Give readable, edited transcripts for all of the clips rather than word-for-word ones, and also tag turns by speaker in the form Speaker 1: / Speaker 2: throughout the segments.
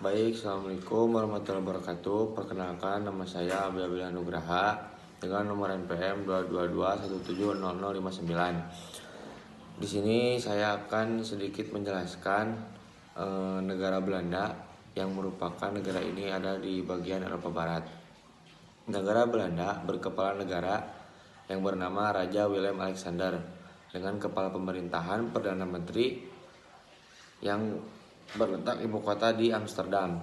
Speaker 1: Baik, Assalamualaikum warahmatullahi wabarakatuh. Perkenalkan, nama saya Abilah Nugraha dengan nomor NPM 222170059. Di sini saya akan sedikit menjelaskan negara Belanda yang merupakan negara ini ada di bagian Eropa Barat. Negara Belanda berkepala negara yang bernama Raja Willem Alexander dengan kepala pemerintahan Perdana Menteri yang berletak ibu kota di Amsterdam.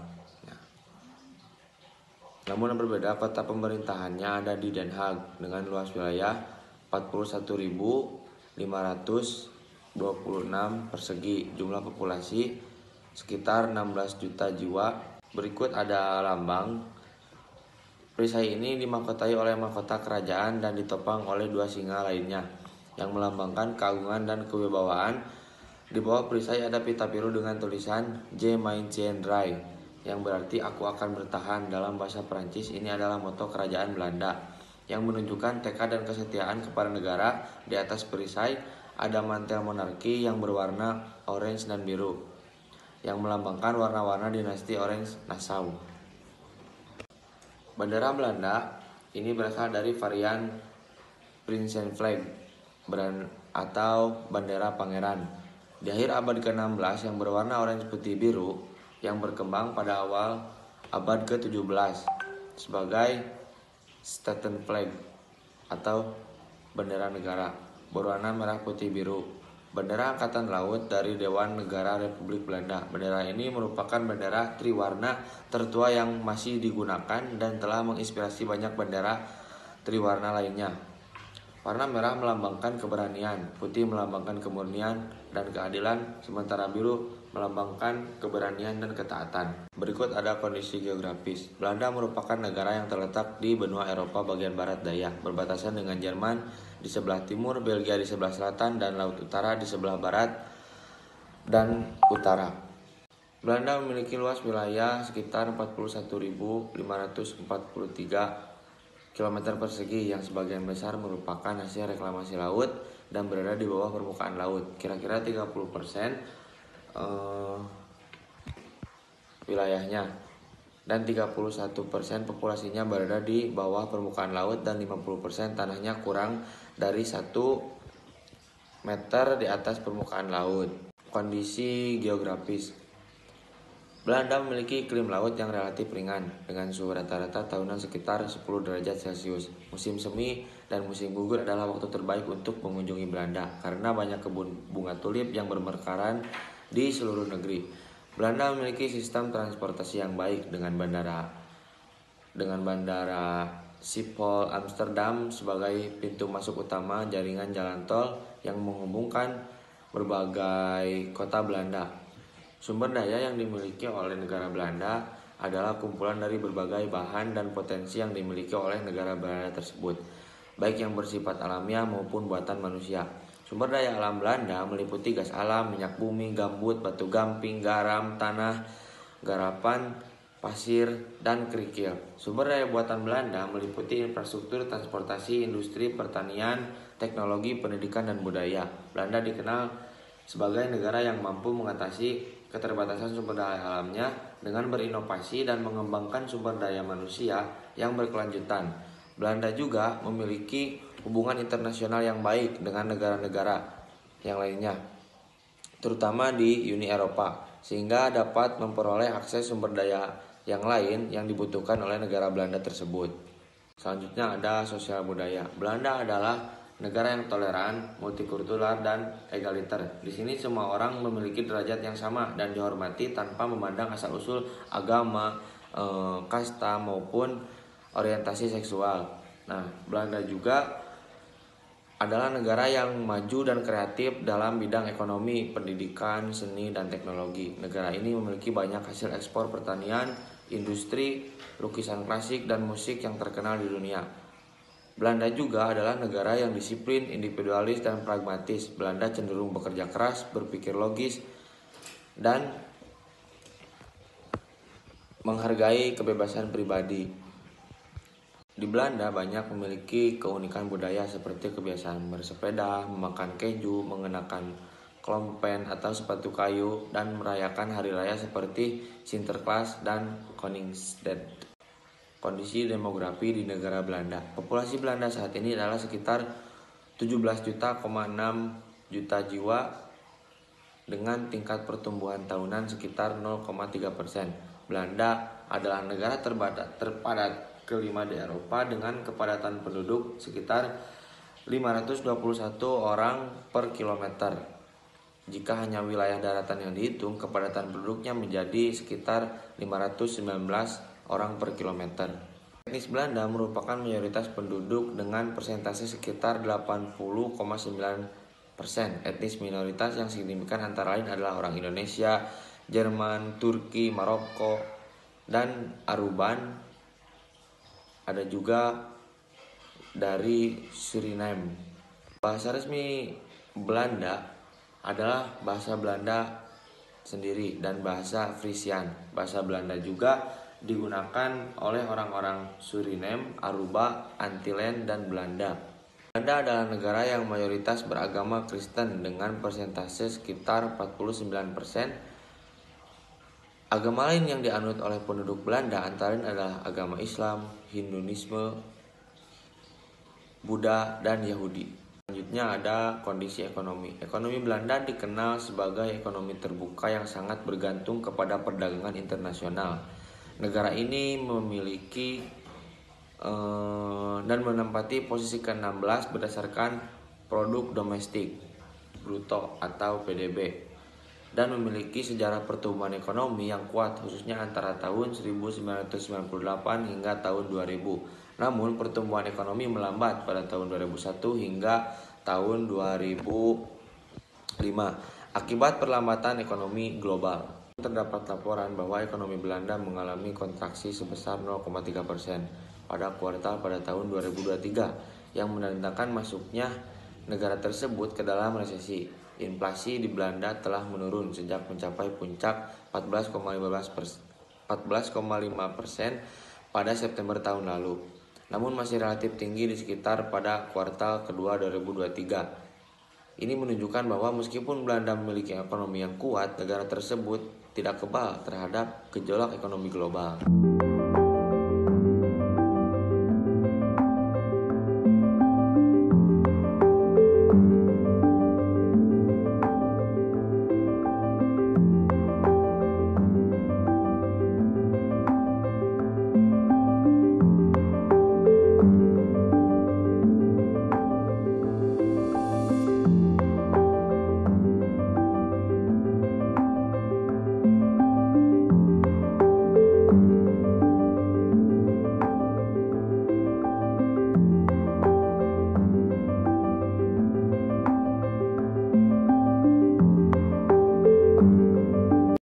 Speaker 1: Namun yang berbeda, kota pemerintahannya ada di Den Haag dengan luas wilayah 41.526 persegi, jumlah populasi sekitar 16 juta jiwa. Berikut ada lambang. Perisai ini dimahkotai oleh mahkota kerajaan dan ditopang oleh dua singa lainnya yang melambangkan keagungan dan kewibawaan. Di bawah perisai ada pita biru dengan tulisan Je maintiendrai yang berarti aku akan bertahan. Dalam bahasa Perancis, ini adalah moto kerajaan Belanda yang menunjukkan tekad dan kesetiaan kepada negara. Di atas perisai ada mantel monarki yang berwarna orange dan biru yang melambangkan warna-warna dinasti Orange Nassau. Bendera Belanda ini berasal dari varian Prinsenflag atau bendera pangeran. Di akhir abad ke-16 yang berwarna orange putih biru yang berkembang pada awal abad ke-17 sebagai Staten Flag atau bendera negara berwarna merah putih biru. Bendera Angkatan Laut dari Dewan Negara Republik Belanda. Bendera ini merupakan bendera triwarna tertua yang masih digunakan dan telah menginspirasi banyak bendera triwarna lainnya. Warna merah melambangkan keberanian, putih melambangkan kemurnian dan keadilan, sementara biru melambangkan keberanian dan ketaatan. Berikut ada kondisi geografis. Belanda merupakan negara yang terletak di benua Eropa bagian barat daya, berbatasan dengan Jerman di sebelah timur, Belgia di sebelah selatan, dan Laut Utara di sebelah barat dan utara. Belanda memiliki luas wilayah sekitar 41.543 km persegi yang sebagian besar merupakan hasil reklamasi laut dan berada di bawah permukaan laut. Kira-kira 30% wilayahnya dan 31% populasinya berada di bawah permukaan laut dan 50% tanahnya kurang dari 1 meter di atas permukaan laut. Kondisi geografis. Belanda memiliki iklim laut yang relatif ringan dengan suhu rata-rata tahunan sekitar 10 derajat Celcius. Musim semi dan musim gugur adalah waktu terbaik untuk mengunjungi Belanda karena banyak kebun bunga tulip yang bermekaran di seluruh negeri. Belanda memiliki sistem transportasi yang baik dengan bandara Schiphol Amsterdam sebagai pintu masuk utama jaringan jalan tol yang menghubungkan berbagai kota Belanda. Sumber daya yang dimiliki oleh negara Belanda adalah kumpulan dari berbagai bahan dan potensi yang dimiliki oleh negara Belanda tersebut, baik yang bersifat alamiah maupun buatan manusia. Sumber daya alam Belanda meliputi gas alam, minyak bumi, gambut, batu gamping, garam, tanah, garapan, pasir, dan kerikil. Sumber daya buatan Belanda meliputi infrastruktur transportasi, industri, pertanian, teknologi, pendidikan, dan budaya. Belanda dikenal sebagai negara yang mampu mengatasi keterbatasan sumber daya alamnya dengan berinovasi dan mengembangkan sumber daya manusia yang berkelanjutan. Belanda juga memiliki hubungan internasional yang baik dengan negara-negara yang lainnya, terutama di Uni Eropa, sehingga dapat memperoleh akses sumber daya yang lain yang dibutuhkan oleh negara Belanda tersebut. Selanjutnya ada sosial budaya. Belanda adalah negara yang toleran, multikultural, dan egaliter. Di sini semua orang memiliki derajat yang sama dan dihormati tanpa memandang asal-usul agama, kasta, maupun orientasi seksual. Nah, Belanda juga adalah negara yang maju dan kreatif dalam bidang ekonomi, pendidikan, seni, dan teknologi. Negara ini memiliki banyak hasil ekspor pertanian, industri lukisan klasik dan musik yang terkenal di dunia. Belanda juga adalah negara yang disiplin, individualis, dan pragmatis. Belanda cenderung bekerja keras, berpikir logis, dan menghargai kebebasan pribadi. Di Belanda banyak memiliki keunikan budaya seperti kebiasaan bersepeda, memakan keju, mengenakan klompen atau sepatu kayu, dan merayakan hari raya seperti Sinterklaas dan Koningsdag. Kondisi demografi di negara Belanda. Populasi Belanda saat ini adalah sekitar 17,6 juta jiwa dengan tingkat pertumbuhan tahunan sekitar 0,3%. Belanda adalah negara terpadat kelima di Eropa dengan kepadatan penduduk sekitar 521 orang per kilometer. Jika hanya wilayah daratan yang dihitung, kepadatan penduduknya menjadi sekitar 519 orang per kilometer. Etnis Belanda merupakan mayoritas penduduk dengan persentase sekitar 80,9%. Etnis minoritas yang signifikan antara lain adalah orang Indonesia, Jerman, Turki, Maroko, dan Aruban. Ada juga dari Suriname. Bahasa resmi Belanda adalah bahasa Belanda sendiri dan bahasa Frisian. Bahasa Belanda juga digunakan oleh orang-orang Suriname, Aruba, Antillen, dan Belanda. Belanda adalah negara yang mayoritas beragama Kristen dengan persentase sekitar 49%. Agama lain yang dianut oleh penduduk Belanda antara lain adalah agama Islam, Hinduisme, Buddha, dan Yahudi. Selanjutnya ada kondisi ekonomi. Ekonomi Belanda dikenal sebagai ekonomi terbuka yang sangat bergantung kepada perdagangan internasional. Negara ini memiliki dan menempati posisi ke-16 berdasarkan produk domestik bruto atau PDB dan memiliki sejarah pertumbuhan ekonomi yang kuat khususnya antara tahun 1998 hingga tahun 2000. Namun pertumbuhan ekonomi melambat pada tahun 2001 hingga tahun 2005 akibat perlambatan ekonomi global. Terdapat laporan bahwa ekonomi Belanda mengalami kontraksi sebesar 0,3% pada kuartal pada tahun 2023 yang menandakan masuknya negara tersebut ke dalam resesi. Inflasi di Belanda telah menurun sejak mencapai puncak 14,5% pada September tahun lalu. Namun masih relatif tinggi di sekitar pada kuartal kedua 2023. Ini menunjukkan bahwa meskipun Belanda memiliki ekonomi yang kuat, negara tersebut tidak kebal terhadap gejolak ekonomi global.